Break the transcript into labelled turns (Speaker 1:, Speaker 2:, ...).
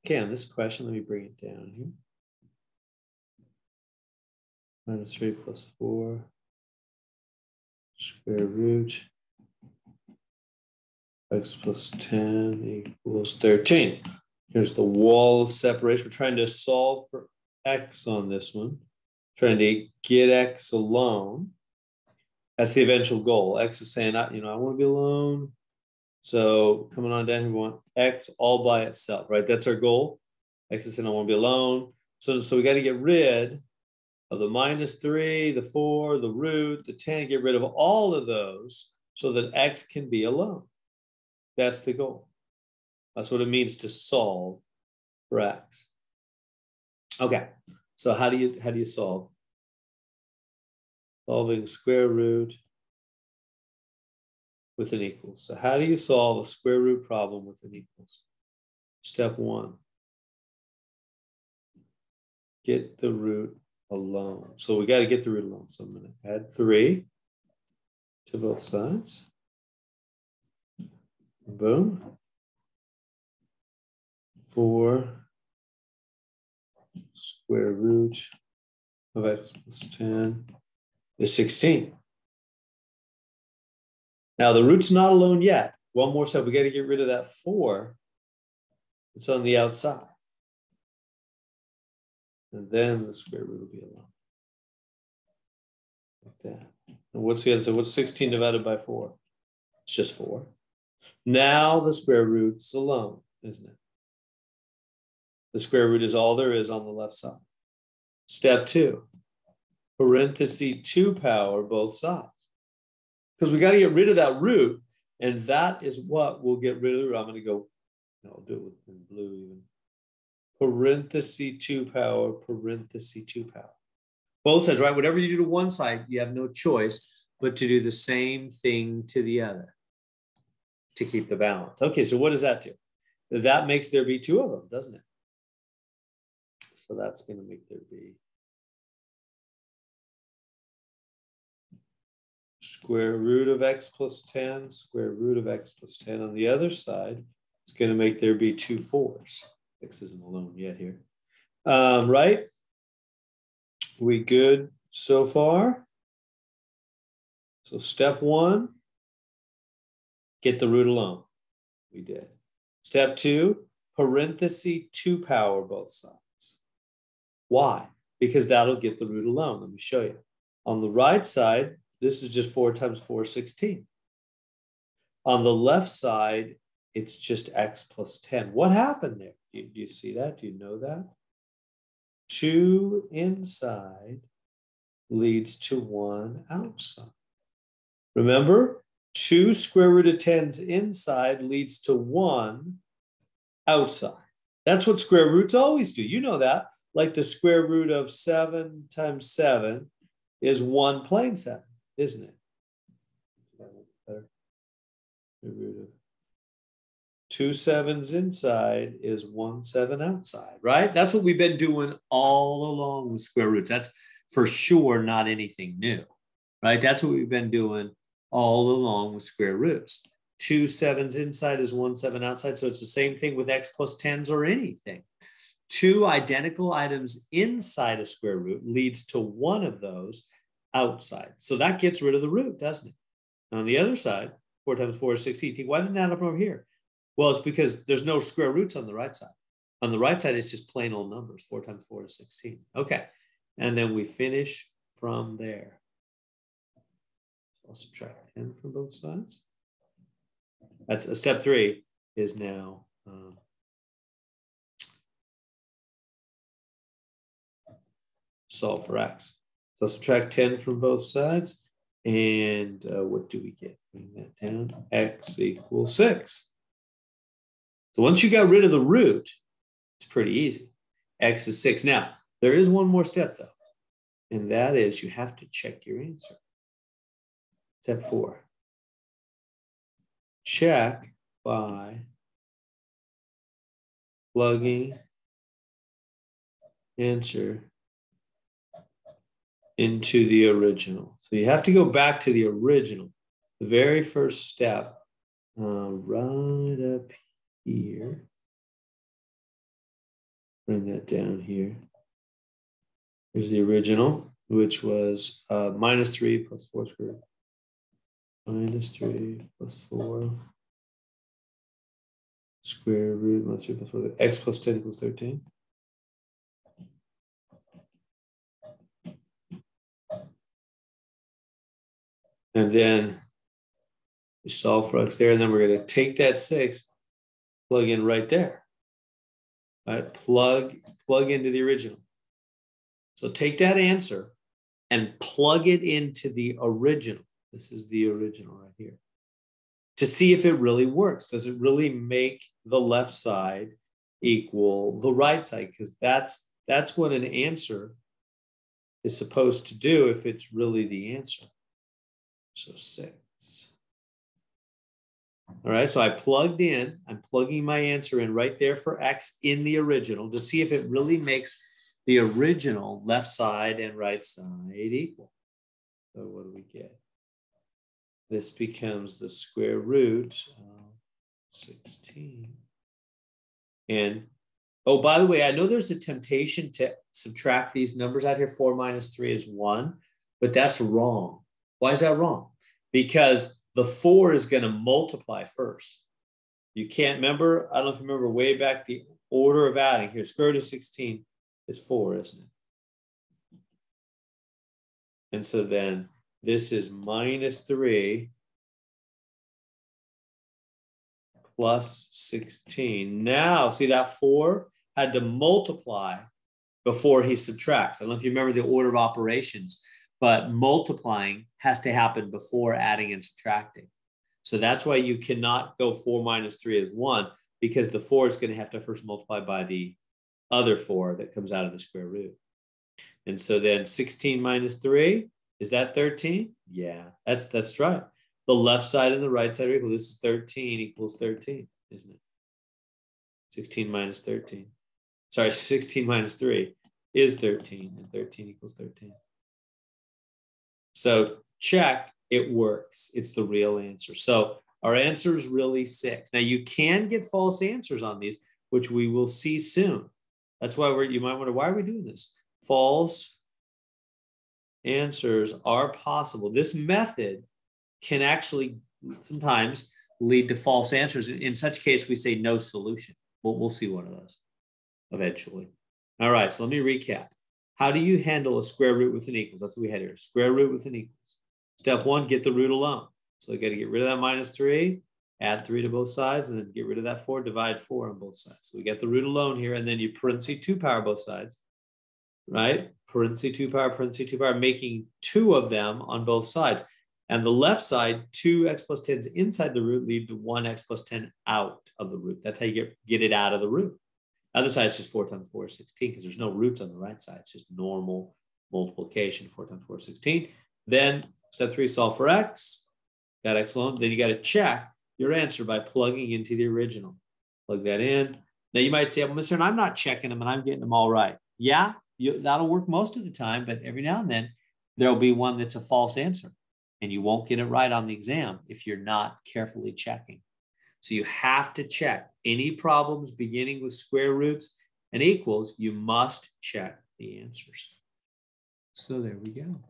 Speaker 1: Okay, on this question, let me bring it down here. Minus 3 plus 4 square root x plus 10 equals 13. Here's the wall of separation. We're trying to solve for x on this one. Trying to get x alone. That's the eventual goal. X is saying, I want to be alone. So coming on down, we want x all by itself, right? That's our goal. X is saying, I want to be alone. So we got to get rid of the minus 3, the 4, the root, the 10, get rid of all of those so that x can be alone. That's the goal. That's what it means to solve for x. Okay, so how do you solve? Solving square root with an equals. So how do you solve a square root problem with an equals? Step 1. Get the root alone. So we got to get the root alone. So I'm going to add 3 to both sides. Boom. 4 square root of x plus 10 is 16. Now the root's not alone yet. One more step. We got to get rid of that 4. It's on the outside. And then the square root will be alone. Like that. And what's the other? So what's 16 divided by 4? It's just 4. Now the square root's alone, isn't it? The square root is all there is on the left side. Step 2, parenthesis 2 power both sides. Because we got to get rid of that root, and that is what we'll get rid of the root. I'm going to go, I'll do it with in blue even. Parenthesis 2 power, parenthesis 2 power. Both sides, right? Whatever you do to one side, you have no choice but to do the same thing to the other to keep the balance. Okay, so what does that do? That makes there be 2 of them, doesn't it? So that's going to make there be square root of x plus 10, square root of x plus 10. On the other side, it's going to make there be 2 4s. X isn't alone yet here. Right? We good so far? So step 1, get the root alone. We did. Step 2, parenthesis 2 power both sides. Why? Because that'll get the root alone. Let me show you. On the right side, this is just 4 times 4 is 16. On the left side, it's just x plus 10. What happened there? Do you see that? Do you know that? 2 inside leads to 1 outside. Remember, 2 square root of 10s inside leads to 1 outside. That's what square roots always do. You know that. Like the square root of 7 times 7 is 1 plane 7, isn't it? The root of 2 7s inside is 1 7 outside, right? That's what we've been doing all along with square roots. That's for sure not anything new, right? That's what we've been doing all along with square roots. 2 7s inside is 1 7 outside. So it's the same thing with x plus 10s or anything. 2 identical items inside a square root leads to 1 of those outside. So that gets rid of the root, doesn't it? And on the other side, 4 times 4 is 16. You think, why didn't that happen over here? Well, it's because there's no square roots on the right side. On the right side, it's just plain old numbers. 4 times 4 is 16. Okay. And then we finish from there. I'll subtract 10 from both sides. That's step 3 is now solve for x. So subtract 10 from both sides. And what do we get? Bring that down. X equals 6. So once you got rid of the root, it's pretty easy. X is 6. Now, there is one more step, though. And that is you have to check your answer. Step 4. Check by plugging answer into the original. So you have to go back to the original. The very first step, right up here. bring that down here. Here's the original, which was minus 3 plus 4 squared. Minus 3 plus 4 square root minus 3 plus 4. X plus 10 equals 13. And then we solve for x there, and then we're going to take that 6, plug in right there. Right? Plug into the original. So take that answer and plug it into the original. This is the original right here. To see if it really works. Does it really make the left side equal the right side? Because that's what an answer is supposed to do if it's really the answer. So 6. All right, so I plugged in. I'm plugging my answer in right there for x in the original to see if it really makes the original left side and right side equal. So what do we get? This becomes the square root of 16. And, oh, by the way, I know there's a temptation to subtract these numbers out here. 4 minus 3 is 1, but that's wrong. Why is that wrong? Because the 4 is going to multiply first. You can't remember, I don't know if you remember way back the order of adding. Here, square root of 16 is 4, isn't it? And so then this is minus 3 plus 16. Now, see that 4 had to multiply before he subtracts. I don't know if you remember the order of operations, but multiplying has to happen before adding and subtracting. So that's why you cannot go 4 minus 3 as 1, because the 4 is going to have to first multiply by the other 4 that comes out of the square root. And so then 16 minus 3, is that 13? Yeah, that's right. The left side and the right side are equal. This is 13 equals 13, isn't it? 16 minus 13. Sorry, 16 minus 3 is 13, and 13 equals 13. So check, it works. It's the real answer. So our answer is really 6. Now you can get false answers on these, which we will see soon. That's why you might wonder, why are we doing this? False answers are possible. This method can actually sometimes lead to false answers. In such case, we say no solution. We'll see one of those eventually. All right, so let me recap. How do you handle a square root with an equals? That's what we had here. Square root with an equals. Step 1, get the root alone. So you got to get rid of that minus 3, add 3 to both sides, and then get rid of that 4, divide 4 on both sides. So we get the root alone here, and then you parenthesis 2 power both sides, right? Parenthesis 2 power, making 2 of them on both sides. And the left side, 2x plus 10s inside the root lead to 1x plus 10 out of the root. That's how you get it out of the root. Other side is just 4 times 4 is 16 because there's no roots on the right side. It's just normal multiplication, 4 times 4 is 16. Then step 3, solve for x. Got x alone. Then you got to check your answer by plugging into the original. Plug that in. Now you might say, well, Mr. I'm not checking them and I'm getting them all right. Yeah, that'll work most of the time, but every now and then there'll be one that's a false answer and you won't get it right on the exam if you're not carefully checking. So you have to check any problems beginning with square roots and equals. You must check the answers. So there we go.